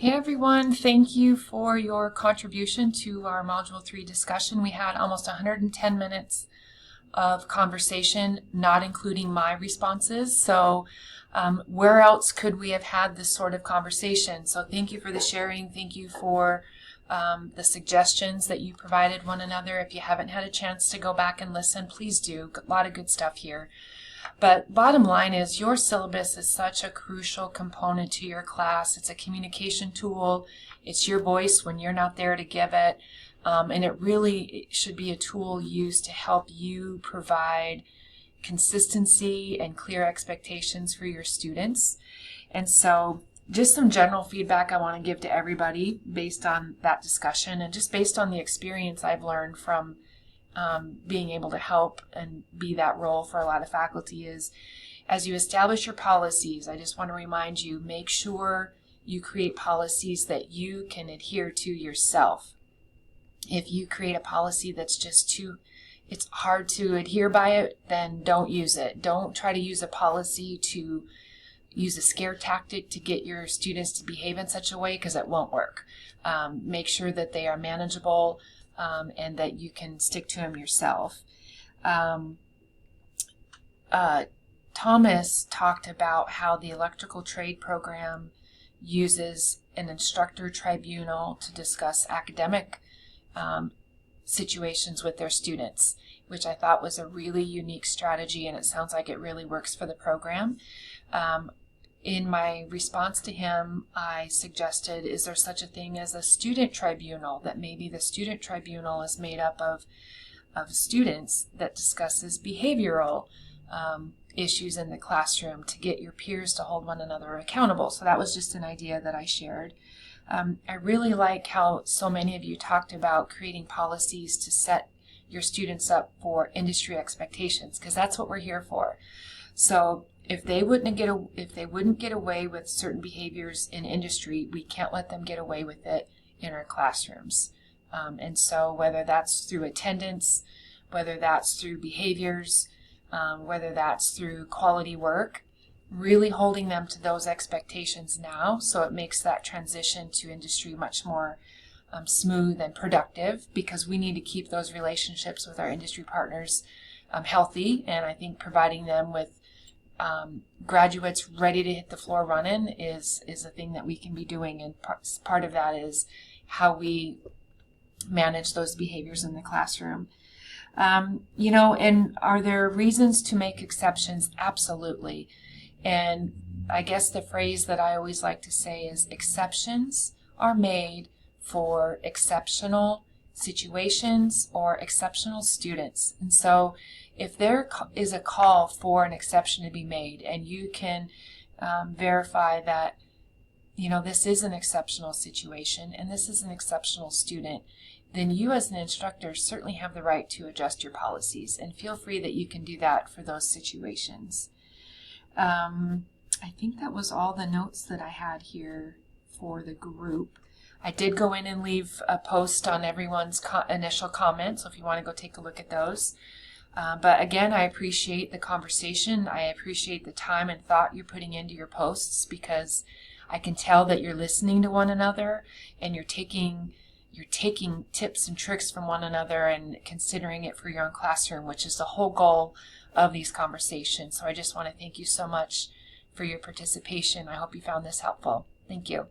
Hey everyone, thank you for your contribution to our Module 3 discussion. We had almost 110 minutes of conversation, not including my responses. So where else could we have had this sort of conversation? So thank you for the sharing. Thank you for the suggestions that you provided one another. If you haven't had a chance to go back and listen, please do. A lot of good stuff here. But bottom line is your syllabus is such a crucial component to your class. It's a communication tool. It's your voice when you're not there to give it. And it really should be a tool used to help you provide consistency and clear expectations for your students. And so just some general feedback I want to give to everybody based on that discussion and just based on the experience I've learned from being able to help and be that role for a lot of faculty is, as you establish your policies, I just want to remind you, make sure you create policies that you can adhere to yourself. If you create a policy that's just it's hard to adhere by it, then don't use it. Don't try to use a policy to use a scare tactic to get your students to behave in such a way, because it won't work. Make sure that they are manageable and that you can stick to them yourself. Thomas talked about how the electrical trade program uses an instructor tribunal to discuss academic situations with their students, which I thought was a really unique strategy, and it sounds like it really works for the program. In my response to him, I suggested, is there such a thing as a student tribunal, that maybe the student tribunal is made up of students that discusses behavioral issues in the classroom to get your peers to hold one another accountable. So that was just an idea that I shared. I really like how so many of you talked about creating policies to set your students up for industry expectations, because that's what we're here for. So if they wouldn't get away with certain behaviors in industry, we can't let them get away with it in our classrooms. And so whether that's through attendance, whether that's through behaviors, whether that's through quality work, really holding them to those expectations now, so it makes that transition to industry much more smooth and productive, because we need to keep those relationships with our industry partners healthy. And I think providing them with graduates ready to hit the floor running is a thing that we can be doing, and part of that is how we manage those behaviors in the classroom. And are there reasons to make exceptions? Absolutely. And I guess the phrase that I always like to say is, exceptions are made for exceptional situations or exceptional students. And so if there is a call for an exception to be made, and you can verify that, this is an exceptional situation and this is an exceptional student, then you as an instructor certainly have the right to adjust your policies, and feel free that you can do that for those situations. I think that was all the notes that I had here for the group. I did go in and leave a post on everyone's initial comments, so if you want to go take a look at those. But again, I appreciate the conversation. I appreciate the time and thought you're putting into your posts, because I can tell that you're listening to one another and you're taking tips and tricks from one another and considering it for your own classroom, which is the whole goal of these conversations. So I just want to thank you so much for your participation. I hope you found this helpful. Thank you.